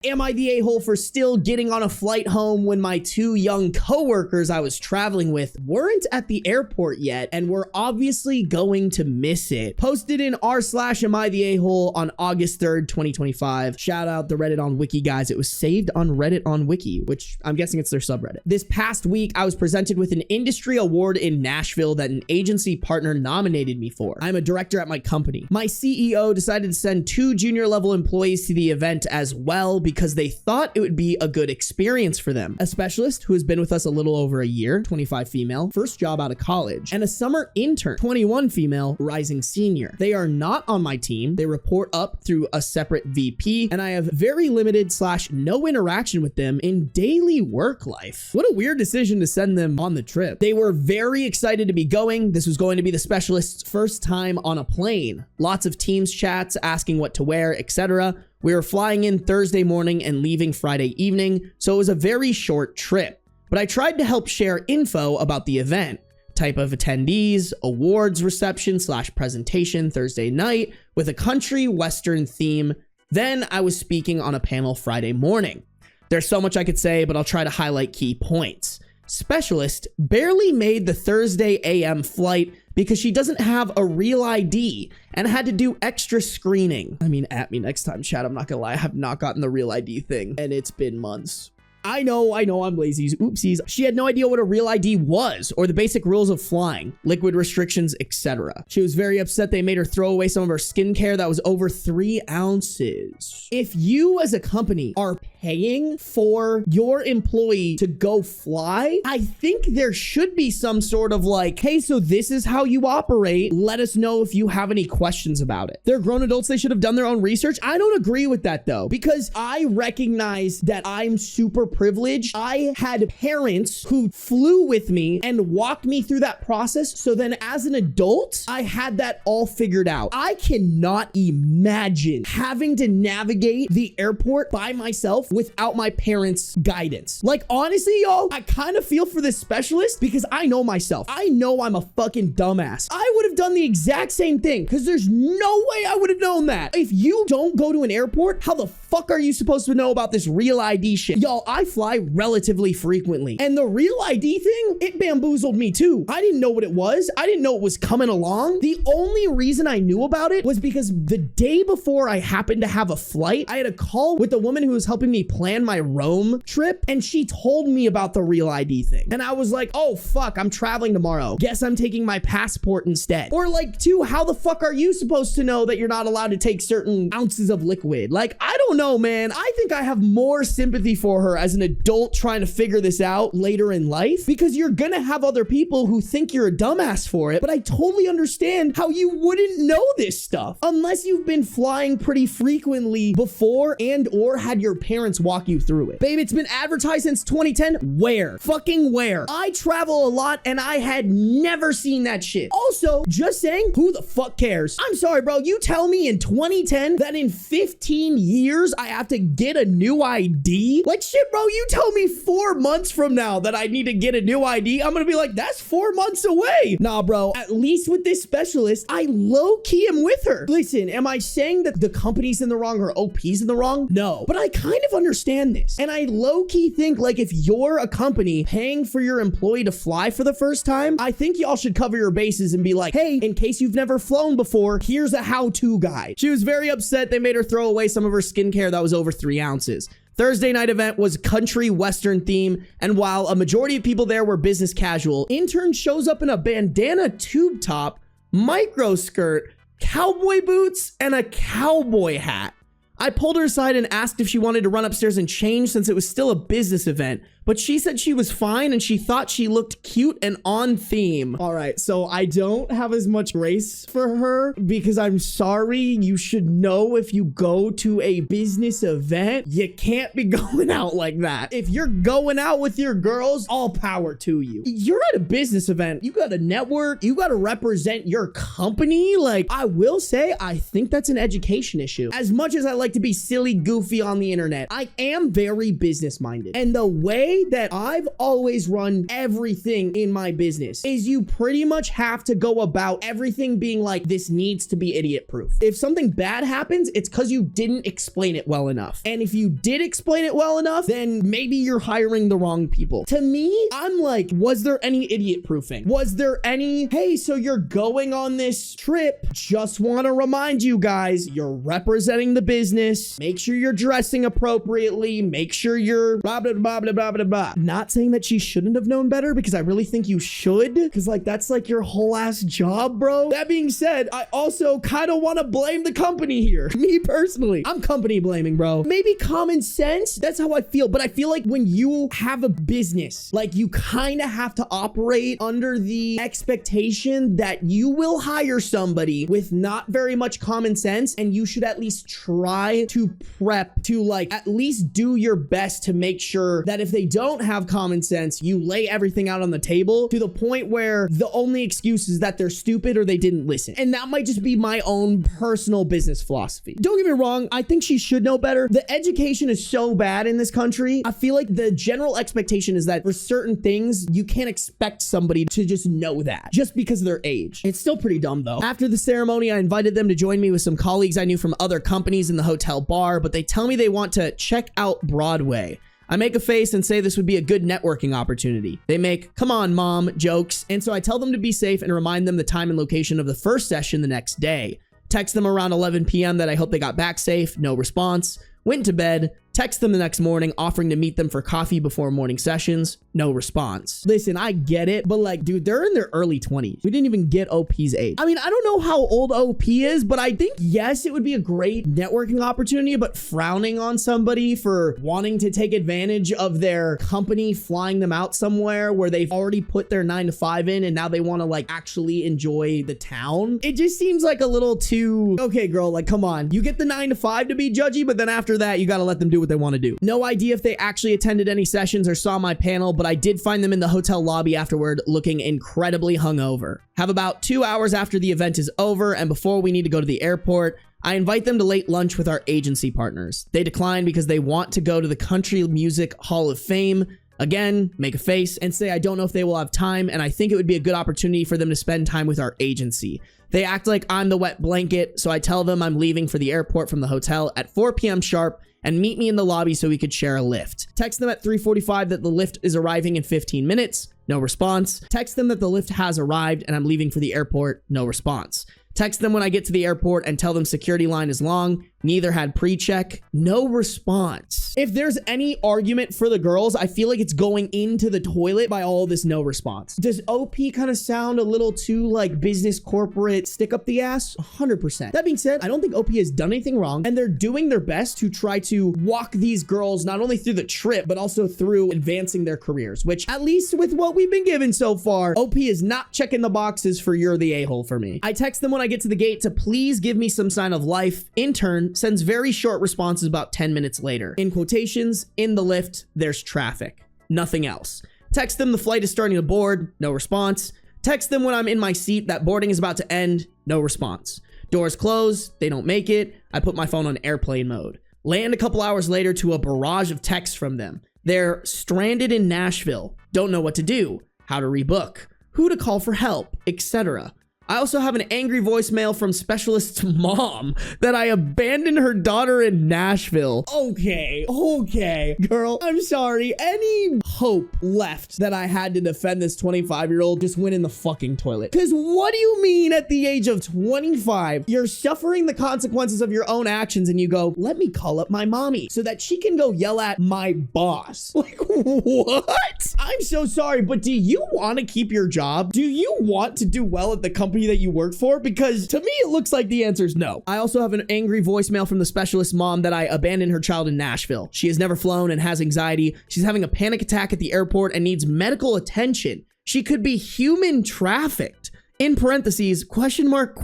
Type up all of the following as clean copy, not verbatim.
Am I the a-hole for still getting on a flight home when my two young coworkers I was traveling with weren't at the airport yet and were obviously going to miss it? Posted in r/am I the a-hole on August 3rd, 2025. Shout out the Reddit on Wiki guys. It was saved on Reddit on Wiki, which I'm guessing it's their subreddit. This past week, I was presented with an industry award in Nashville that an agency partner nominated me for. I'm a director at my company. My CEO decided to send 2 junior level employees to the event as well because they thought it would be a good experience for them. A specialist who has been with us a little over a year, 25 female, first job out of college, and a summer intern, 21 female, rising senior. They are not on my team. They report up through a separate VP, and I have very limited / no interaction with them in daily work life. What a weird decision to send them on the trip. They were very excited to be going. This was going to be the specialist's first time on a plane. Lots of Teams chats asking what to wear, etc. We were flying in Thursday morning and leaving Friday evening, so it was a very short trip. But I tried to help share info about the event, type of attendees, awards reception / presentation Thursday night with a country western theme. Then I was speaking on a panel Friday morning. There's so much I could say, but I'll try to highlight key points. Specialist barely made the Thursday AM flight because she doesn't have a real ID and had to do extra screening. I mean, at me next time, chat. I'm not gonna lie. I have not gotten the real ID thing, and it's been months. I know, I'm lazy. Oopsies. She had no idea what a real ID was or the basic rules of flying, liquid restrictions, etc. She was very upset they made her throw away some of her skincare that was over 3 ounces. If you as a company are paying for your employee to go fly, I think there should be some sort of like, hey, so this is how you operate. Let us know if you have any questions about it. They're grown adults. They should have done their own research. I don't agree with that though, because I recognize that I'm super privileged. I had parents who flew with me and walked me through that process. So then as an adult, I had that all figured out. I cannot imagine having to navigate the airport by myself without my parents' guidance. Like, honestly, y'all, I kind of feel for this specialist because I know myself. I know I'm a fucking dumbass. I would have done the exact same thing because there's no way I would have known that. If you don't go to an airport, how the fuck are you supposed to know about this real ID shit? Y'all, I fly relatively frequently, and the real ID thing, it bamboozled me too. I didn't know what it was. I didn't know it was coming along. The only reason I knew about it was because the day before I happened to have a flight, I had a call with the woman who was helping me plan my Rome trip, and she told me about the real ID thing. And I was like, oh fuck, I'm traveling tomorrow. Guess I'm taking my passport instead. Or like, two, how the fuck are you supposed to know that you're not allowed to take certain ounces of liquid? Like, I don't know, man. I think I have more sympathy for her as an adult trying to figure this out later in life, because you're gonna have other people who think you're a dumbass for it. But I totally understand how you wouldn't know this stuff unless you've been flying pretty frequently before and or had your parents walk you through it. Babe, it's been advertised since 2010. Where? Fucking where? I travel a lot and I had never seen that shit. Also, just saying, who the fuck cares? I'm sorry, bro. You tell me in 2010 that in 15 years I have to get a new ID? Like, shit, bro, you tell me 4 months from now that I need to get a new ID, I'm gonna be like, that's 4 months away. Nah, bro, at least with this specialist, I low-key am with her. Listen, am I saying that the company's in the wrong or OP's in the wrong? No, but I kind of understand this. And I low-key think, like, if you're a company paying for your employee to fly for the first time, I think y'all should cover your bases and be like, hey, in case you've never flown before, here's a how-to guide. She was very upset they made her throw away some of her skincare that was over 3 ounces. Thursday night event was country western theme, and while a majority of people there were business casual, intern shows up in a bandana tube top, micro skirt, cowboy boots, and a cowboy hat. I pulled her aside and asked if she wanted to run upstairs and change since it was still a business event, but she said she was fine and she thought she looked cute and on theme. All right, so I don't have as much grace for her because I'm sorry. You should know if you go to a business event, you can't be going out like that. If you're going out with your girls, all power to you. You're at a business event. You got to network. You got to represent your company. Like, I will say, I think that's an education issue. As much as I like like to be silly, goofy on the internet. I am very business minded. And the way that I've always run everything in my business is you pretty much have to go about everything being like, this needs to be idiot proof. If something bad happens, it's because you didn't explain it well enough. And if you did explain it well enough, then maybe you're hiring the wrong people. To me, I'm like, was there any idiot proofing? Was there any, hey, so you're going on this trip? Just want to remind you guys, you're representing the business. Make sure you're dressing appropriately. Make sure you're blah, blah, blah, blah, blah, blah, blah. Not saying that she shouldn't have known better, because I really think you should, because like, that's like your whole ass job, bro. That being said, I also kind of want to blame the company here. Me personally, I'm company blaming, bro. Maybe common sense. That's how I feel. But I feel like when you have a business, like you kind of have to operate under the expectation that you will hire somebody with not very much common sense, and you should at least try to prep to like at least do your best to make sure that if they don't have common sense, you lay everything out on the table to the point where the only excuse is that they're stupid or they didn't listen. And that might just be my own personal business philosophy. Don't get me wrong, I think she should know better. The education is so bad in this country. I feel like the general expectation is that for certain things, you can't expect somebody to just know that just because of their age. It's still pretty dumb though. After the ceremony, I invited them to join me with some colleagues I knew from other companies in the hotel bar, but they tell me they want to check out Broadway. I make a face and say this would be a good networking opportunity. They make, come on, mom, jokes. And so I tell them to be safe and remind them the time and location of the first session the next day. Text them around 11 p.m. that I hope they got back safe. No response. Went to bed. Text them the next morning offering to meet them for coffee before morning sessions. No response. Listen, I get it, but like, dude, they're in their early 20s. We didn't even get OP's age. I mean, I don't know how old OP is, but I think, yes, it would be a great networking opportunity, but frowning on somebody for wanting to take advantage of their company flying them out somewhere where they've already put their 9 to 5 in and now they want to like actually enjoy the town. It just seems like a little too, okay, girl, like, come on. You get the 9 to 5 to be judgy, but then after that, you got to let them do what they want to do. No idea if they actually attended any sessions or saw my panel, but I did find them in the hotel lobby afterward looking incredibly hungover. Have about 2 hours after the event is over and before we need to go to the airport, I invite them to late lunch with our agency partners. They decline because they want to go to the Country Music Hall of Fame. Again, make a face and say I don't know if they will have time, and I think it would be a good opportunity for them to spend time with our agency. They act like I'm the wet blanket, so I tell them I'm leaving for the airport from the hotel at 4 p.m. sharp and meet me in the lobby so we could share a lift. Text them at 3:45 that the lift is arriving in 15 minutes. No response. Text them that the lift has arrived and I'm leaving for the airport. No response. Text them when I get to the airport and tell them security line is long. Neither had pre-check. No response. If there's any argument for the girls, I feel like it's going into the toilet by all this no response. Does OP kind of sound a little too like business corporate stick up the ass? 100%. That being said, I don't think OP has done anything wrong, and they're doing their best to try to walk these girls not only through the trip, but also through advancing their careers, which at least with what we've been given so far, OP is not checking the boxes for you're the a-hole for me. I text them when I get to the gate to please give me some sign of life. In turn, sends very short responses about 10 minutes later. In quotations, in the lift, there's traffic. Nothing else. Text them the flight is starting to board. No response. Text them when I'm in my seat that boarding is about to end. No response. Doors close. They don't make it. I put my phone on airplane mode. Land a couple hours later to a barrage of texts from them. They're stranded in Nashville. Don't know what to do. How to rebook. Who to call for help, etc. I also have an angry voicemail from Specialist's mom that I abandoned her daughter in Nashville. Okay, girl, I'm sorry. Any hope left that I had to defend this 25-year-old just went in the fucking toilet. Because what do you mean at the age of 25, you're suffering the consequences of your own actions and you go, let me call up my mommy so that she can go yell at my boss? Like, what? I'm so sorry, but do you want to keep your job? Do you want to do well at the company that you work for? Because to me, it looks like the answer is no. I also have an angry voicemail from the Specialist's mom that I abandoned her child in Nashville. She has never flown and has anxiety. She's having a panic attack at the airport and needs medical attention. She could be human trafficked. In parentheses, question mark.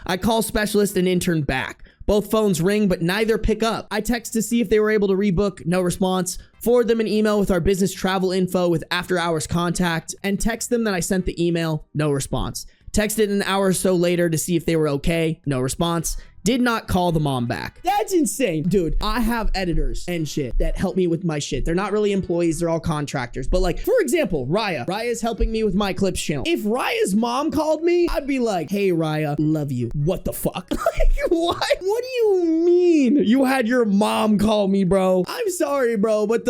I call Specialist and intern back. Both phones ring, but neither pick up. I text to see if they were able to rebook. No response. Forward them an email with our business travel info with after hours contact, and text them that I sent the email. No response. Texted an hour or so later to see if they were okay. No response. did not call the mom back. That's insane. Dude, I have editors and shit that help me with my shit. They're not really employees, they're all contractors. But like, for example, Raya. Raya's helping me with my clips channel. If Raya's mom called me, I'd be like, hey Raya, love you. What the fuck? Like, what? What do you mean you had your mom call me, bro? I'm sorry, bro, but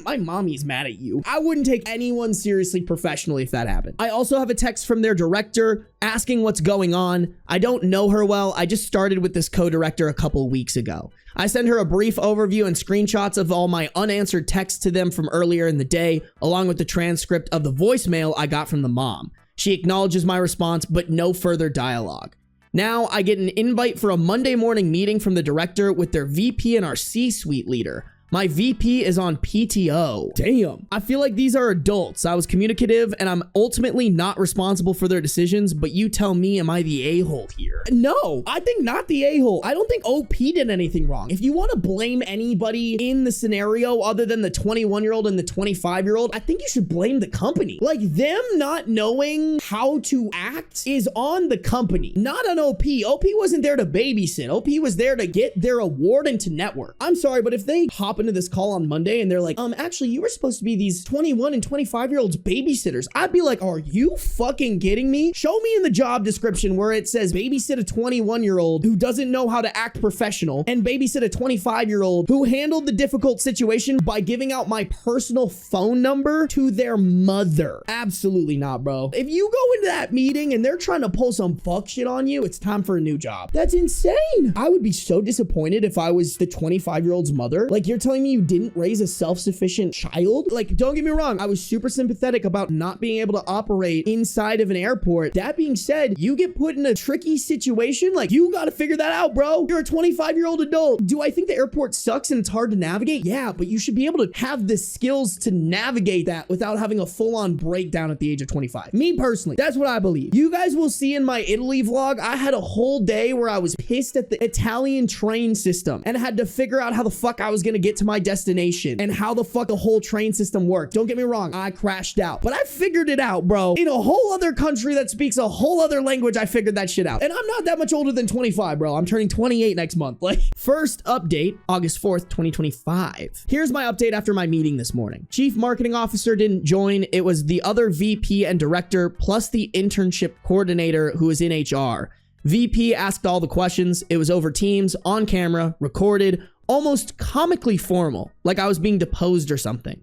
my mommy's mad at you. I wouldn't take anyone seriously professionally if that happened. I also have a text from their director asking what's going on. I don't know her well. I just started with this co-director a couple weeks ago. I sent her a brief overview and screenshots of all my unanswered texts to them from earlier in the day, along with the transcript of the voicemail I got from the mom. She acknowledges my response, but no further dialogue. Now I get an invite for a Monday morning meeting from the director with their VP and our C-suite leader. My VP is on PTO. Damn. I feel like these are adults. I was communicative and I'm ultimately not responsible for their decisions, but you tell me, am I the a-hole here? No, I think not the a-hole. I don't think OP did anything wrong. If you want to blame anybody in the scenario other than the 21-year-old and the 25-year-old, I think you should blame the company. Like, them not knowing how to act is on the company, not on OP. OP wasn't there to babysit. OP was there to get their award and to network. I'm sorry, but if they hop into this call on Monday and they're like, actually, you were supposed to be these 21 and 25-year-olds babysitters, I'd be like, are you fucking kidding me? Show me in the job description where it says babysit a 21-year-old who doesn't know how to act professional and babysit a 25-year-old who handled the difficult situation by giving out my personal phone number to their mother. Absolutely not, bro. If you go into that meeting and they're trying to pull some fuck shit on you, it's time for a new job. That's insane. I would be so disappointed if I was the 25-year-old's mother. Like, you're telling me you didn't raise a self-sufficient child? Like, don't get me wrong, I was super sympathetic about not being able to operate inside of an airport. That being said, you get put in a tricky situation, like, you gotta figure that out, bro. You're a 25-year-old adult. Do I think the airport sucks and it's hard to navigate? Yeah, but you should be able to have the skills to navigate that without having a full-on breakdown at the age of 25. Me personally, that's what I believe. You guys will see in my Italy vlog, I had a whole day where I was pissed at the Italian train system and had to figure out how the fuck I was gonna get to my destination and how the fuck the whole train system worked. Don't get me wrong, I crashed out, but I figured it out, bro. In a whole other country that speaks a whole other language, I figured that shit out. And I'm not that much older than 25, bro. I'm turning 28 next month. Like, first update, August 4th, 2025. Here's my update after my meeting this morning. Chief Marketing Officer didn't join. It was the other VP and director plus the internship coordinator who is in HR. VP asked all the questions. It was over Teams, on camera, recorded, almost comically formal, like I was being deposed or something.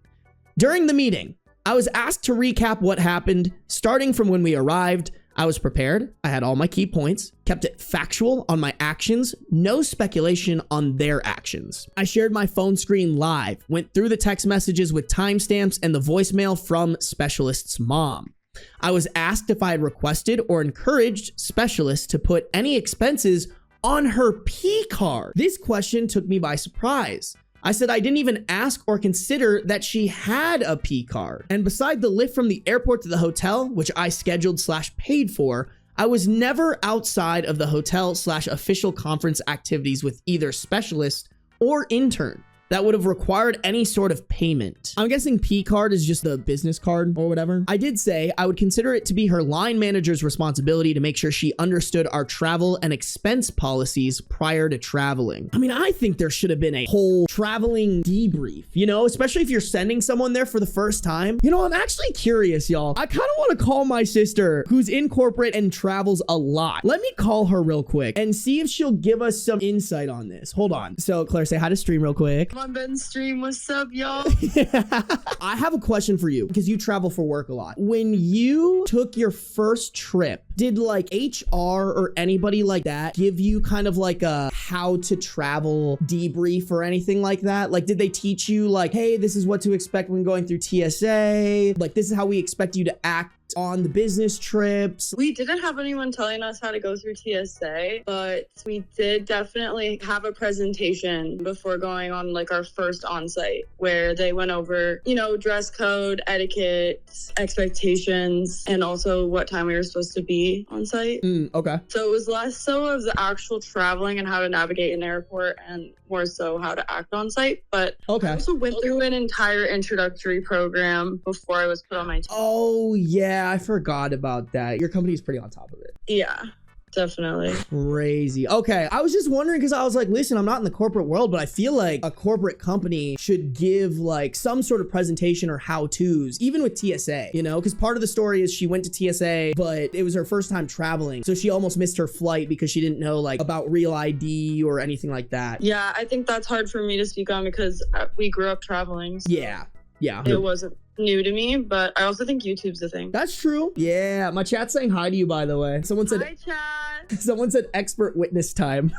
During the meeting, I was asked to recap what happened, starting from when we arrived. I was prepared. I had all my key points, kept it factual on my actions, no speculation on their actions. I shared my phone screen live, went through the text messages with timestamps and the voicemail from Specialist's mom. I was asked if I had requested or encouraged Specialist to put any expenses on her P card. This question took me by surprise. I said I didn't even ask or consider that she had a P card. And beside the lift from the airport to the hotel, which I scheduled / paid for, I was never outside of the hotel / official conference activities with either Specialist or intern that would have required any sort of payment. I'm guessing P card is just the business card or whatever. I did say I would consider it to be her line manager's responsibility to make sure she understood our travel and expense policies prior to traveling. I mean, I think there should have been a whole traveling debrief, you know, especially if you're sending someone there for the first time. You know, I'm actually curious, y'all. I kind of want to call my sister who's in corporate and travels a lot. Let me call her real quick and see if she'll give us some insight on this. Hold on. So Claire, say hi to stream real quick. On Ben stream, what's up, y'all? I have a question for you because you travel for work a lot. When you took your first trip, did like HR or anybody like that give you kind of like a how to travel debrief or anything like that? Like, did they teach you like, hey, this is what to expect when going through TSA? Like, this is how we expect you to act on the business trips? We didn't have anyone telling us how to go through TSA, but we did definitely have a presentation before going on like our first on-site where they went over, you know, dress code, etiquette, expectations, and also what time we were supposed to be on site. Okay. So it was less so of the actual traveling and how to navigate an airport and more so how to act on site. But okay. I also went through an entire introductory program before I was put on my team. Oh, yeah. I forgot about that. Your company's pretty on top of it. Yeah. definitely. Crazy. Okay, I was just wondering because I was like, listen, I'm not in the corporate world, but I feel like a corporate company should give like some sort of presentation or how-tos, even with TSA, you know, because part of the story is she went to TSA, but it was her first time traveling. So she almost missed her flight because she didn't know like about real ID or anything like that. Yeah, I think that's hard for me to speak on because we grew up traveling. So Yeah. it wasn't new to me, but I also think YouTube's a thing. That's true. Yeah, my chat's saying hi to you, by the way. Someone said, Hi, chat. someone said expert witness time.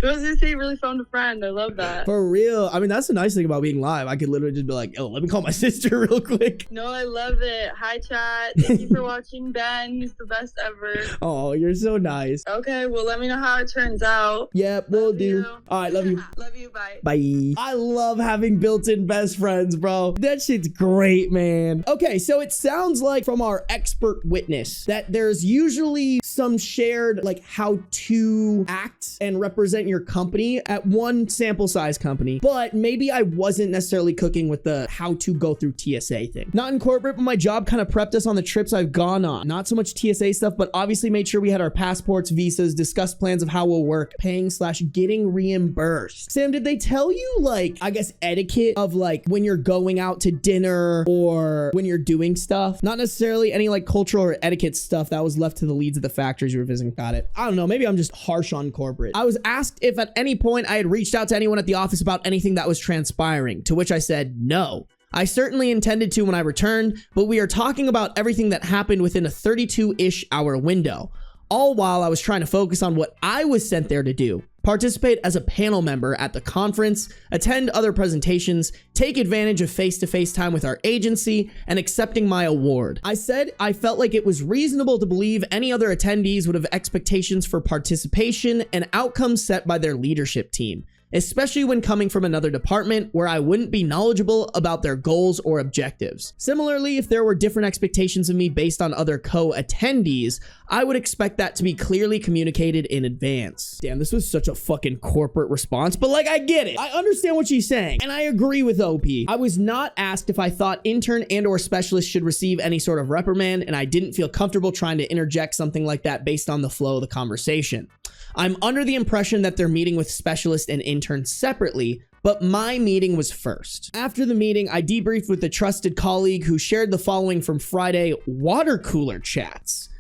It was to say really phoned a friend. I love that. For real. I mean, that's the nice thing about being live. I could literally just be like, oh, let me call my sister real quick. No, I love it. Hi, chat. Thank you for watching Ben. He's the best ever. Oh, you're so nice. Okay, well, let me know how it turns out. Yep, will do. You. All right, love you. Love you. Bye. Bye. I love having built-in best friends, bro. That shit's great, man. Okay, so it sounds like from our expert witness that there's usually some shared like how to act and represent your company at one sample size company, but maybe I wasn't necessarily cooking with the how to go through TSA thing. Not in corporate, but my job kind of prepped us on the trips I've gone on. Not so much TSA stuff, but obviously made sure we had our passports, visas, discussed plans of how we'll work, paying/getting reimbursed. Sam, did they tell you like, I guess, etiquette of like when you're going out to dinner or when you're doing stuff? Not necessarily any like cultural or etiquette stuff that was left to the leads of the factories you were visiting. Got it. I don't know. Maybe I'm just harsh on corporate. I was asked if at any point I had reached out to anyone at the office about anything that was transpiring, to which I said no. I certainly intended to when I returned, but we are talking about everything that happened within a 32-ish hour window, all while I was trying to focus on what I was sent there to do. Participate as a panel member at the conference, attend other presentations, take advantage of face-to-face time with our agency, and accepting my award. I said I felt like it was reasonable to believe any other attendees would have expectations for participation and outcomes set by their leadership team, especially when coming from another department where I wouldn't be knowledgeable about their goals or objectives. Similarly, if there were different expectations of me based on other co-attendees, I would expect that to be clearly communicated in advance. Damn, this was such a fucking corporate response, but like, I get it. I understand what she's saying, and I agree with OP. I was not asked if I thought intern and or specialist should receive any sort of reprimand, and I didn't feel comfortable trying to interject something like that based on the flow of the conversation. I'm under the impression that they're meeting with specialists and interns separately, but my meeting was first. After the meeting, I debriefed with a trusted colleague who shared the following from Friday water cooler chats.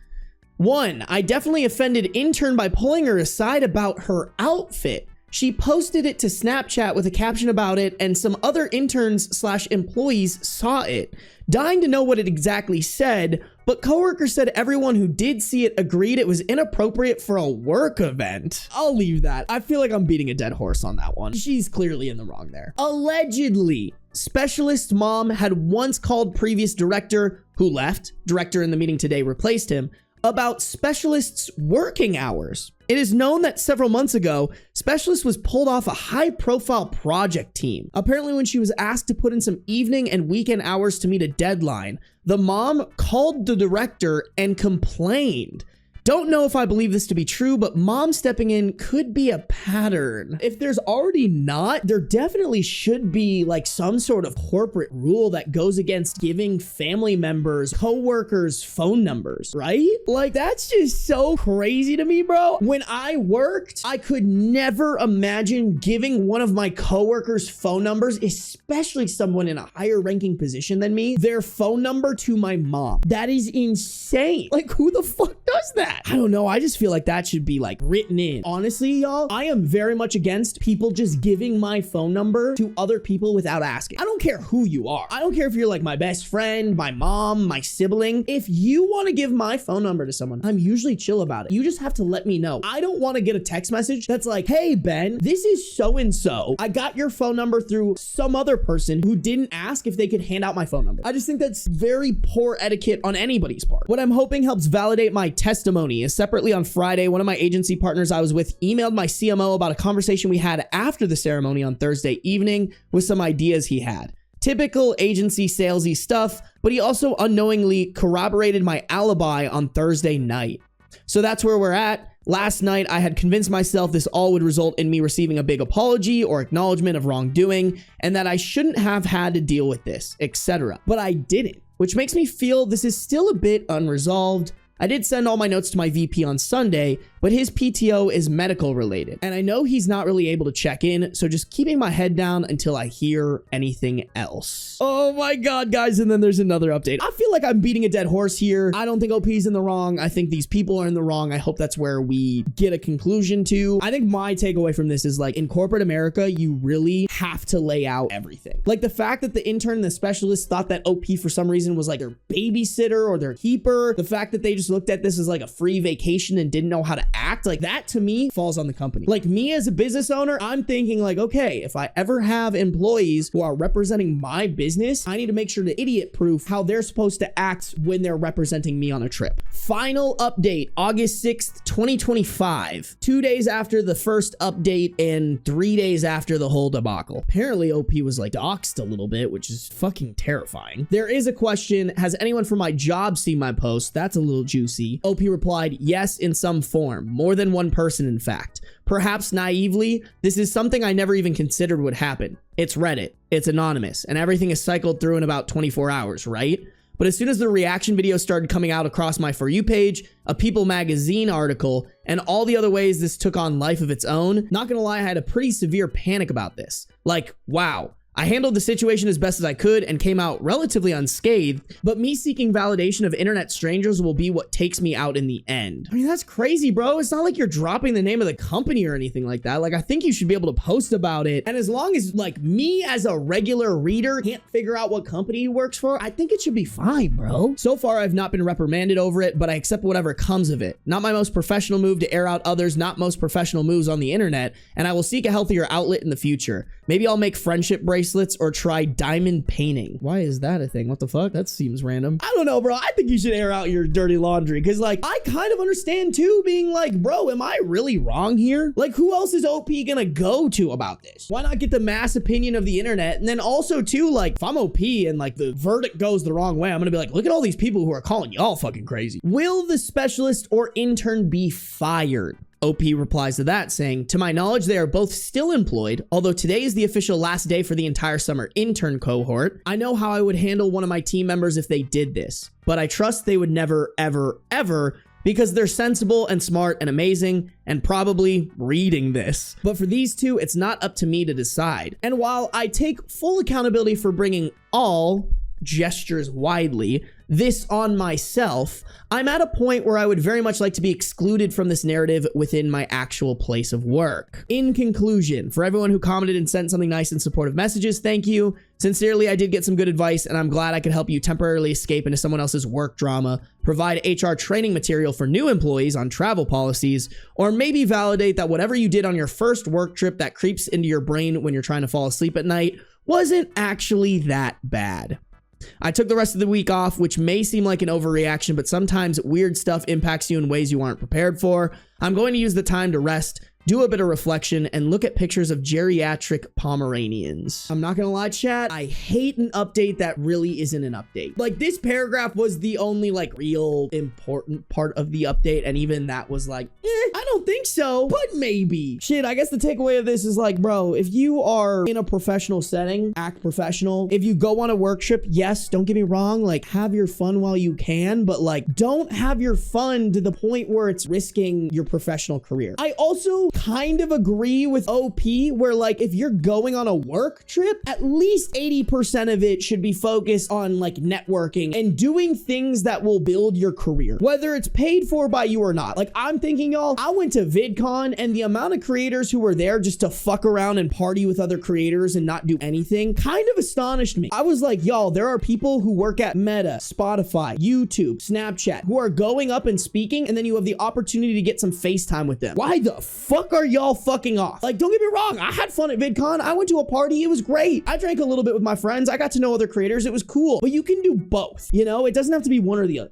1, I definitely offended intern by pulling her aside about her outfit. She posted it to Snapchat with a caption about it, and some other interns/employees saw it. Dying to know what it exactly said, but Coworkers said everyone who did see it agreed it was inappropriate for a work event. I'll leave that. I feel like I'm beating a dead horse on that one. She's clearly in the wrong there. Allegedly, specialist mom had once called previous director, who left, director in the meeting today replaced him, about specialists' working hours. It is known that several months ago, Specialist was pulled off a high-profile project team. Apparently, when she was asked to put in some evening and weekend hours to meet a deadline, the mom called the director and complained. Don't know if I believe this to be true, but mom stepping in could be a pattern. If there's already not, there definitely should be like some sort of corporate rule that goes against giving family members, co-workers phone numbers, right? Like that's just so crazy to me, bro. When I worked, I could never imagine giving one of my co-workers phone numbers, especially someone in a higher ranking position than me, their phone number to my mom. That is insane. Like who the fuck does that? I don't know. I just feel like that should be like written in. Honestly, y'all, I am very much against people just giving my phone number to other people without asking. I don't care who you are. I don't care if you're like my best friend, my mom, my sibling. If you want to give my phone number to someone, I'm usually chill about it. You just have to let me know. I don't want to get a text message that's like, hey, Ben, this is so-and-so. I got your phone number through some other person who didn't ask if they could hand out my phone number. I just think that's very poor etiquette on anybody's part. What I'm hoping helps validate my testimony is separately on Friday, one of my agency partners I was with emailed my CMO about a conversation we had after the ceremony on Thursday evening with some ideas he had. Typical agency salesy stuff, but he also unknowingly corroborated my alibi on Thursday night. So that's where we're at. Last night, I had convinced myself this all would result in me receiving a big apology or acknowledgement of wrongdoing, and that I shouldn't have had to deal with this, etc. But I didn't, which makes me feel this is still a bit unresolved. I did send all my notes to my VP on Sunday, but his PTO is medical related. And I know he's not really able to check in, so just keeping my head down until I hear anything else. Oh my God, guys. And then there's another update. I feel like I'm beating a dead horse here. I don't think OP's in the wrong. I think these people are in the wrong. I hope that's where we get a conclusion to. I think my takeaway from this is like in corporate America, you really have to lay out everything. Like the fact that the intern and the specialist thought that OP for some reason was like their babysitter or their keeper. The fact that they just looked at this as like a free vacation and didn't know how to act, like that to me falls on the company. Like me as a business owner, I'm thinking like, okay, if I ever have employees who are representing my business, I need to make sure to idiot proof how they're supposed to act when they're representing me on a trip. Final update, August 6th, 2025. 2 days after the first update and 3 days after the whole debacle. Apparently OP was like doxxed a little bit, which is fucking terrifying. There is a question, has anyone from my job seen my post? That's a little juicy. OP replied, yes, in some form. More than one person, in fact. Perhaps naively, this is something I never even considered would happen. It's Reddit, it's anonymous, and everything is cycled through in about 24 hours, right? But as soon as the reaction videos started coming out across my For You page, a People magazine article, and all the other ways this took on life of its own, not gonna lie, I had a pretty severe panic about this. Like, wow. I handled the situation as best as I could and came out relatively unscathed, but me seeking validation of internet strangers will be what takes me out in the end. I mean, that's crazy, bro. It's not like you're dropping the name of the company or anything like that. Like, I think you should be able to post about it. And as long as like me as a regular reader can't figure out what company he works for, I think it should be fine, bro. So far, I've not been reprimanded over it, but I accept whatever comes of it. Not my most professional move to air out others, not most professional moves on the internet, and I will seek a healthier outlet in the future. Maybe I'll make friendship bracelets or try diamond painting. Why is that a thing? What the fuck? That seems random. I don't know, bro. I think you should air out your dirty laundry because like I kind of understand too being like, bro, am I really wrong here? Like who else is OP gonna go to about this? Why not get the mass opinion of the internet? And then also too, like if I'm OP and like the verdict goes the wrong way, I'm gonna be like, look at all these people who are calling y'all fucking crazy. Will the specialist or intern be fired? OP replies to that saying, to my knowledge, they are both still employed, although today is the official last day for the entire summer intern cohort. I know how I would handle one of my team members if they did this, but I trust they would never, ever, ever, because they're sensible and smart and amazing and probably reading this. But for these two, it's not up to me to decide. And while I take full accountability for bringing all gestures widely this on myself, I'm at a point where I would very much like to be excluded from this narrative within my actual place of work. In conclusion, for everyone who commented and sent something nice and supportive messages, thank you. Sincerely, I did get some good advice and I'm glad I could help you temporarily escape into someone else's work drama, provide HR training material for new employees on travel policies, or maybe validate that whatever you did on your first work trip that creeps into your brain when you're trying to fall asleep at night wasn't actually that bad. I took the rest of the week off, which may seem like an overreaction, but sometimes weird stuff impacts you in ways you aren't prepared for. I'm going to use the time to rest, do a bit of reflection, and look at pictures of geriatric Pomeranians. I'm not gonna lie, chat, I hate an update that really isn't an update. Like, this paragraph was the only, like, real important part of the update, and even that was like, I don't think so, but maybe. Shit, I guess the takeaway of this is like, bro, if you are in a professional setting, act professional. If you go on a work trip, yes, don't get me wrong, like, have your fun while you can, but, like, don't have your fun to the point where it's risking your professional career. I also kind of agree with OP where like if you're going on a work trip, at least 80% of it should be focused on like networking and doing things that will build your career, whether it's paid for by you or not. Like I'm thinking, y'all, I went to VidCon and the amount of creators who were there just to fuck around and party with other creators and not do anything kind of astonished me. I was like, y'all, there are people who work at Meta, Spotify, YouTube, Snapchat, who are going up and speaking, and then you have the opportunity to get some FaceTime with them. Why the fuck are y'all fucking off? Like, don't get me wrong, I had fun at VidCon. I went to a party, it was great. I drank a little bit with my friends, I got to know other creators, it was cool. But you can do both, you know? It doesn't have to be one or the other.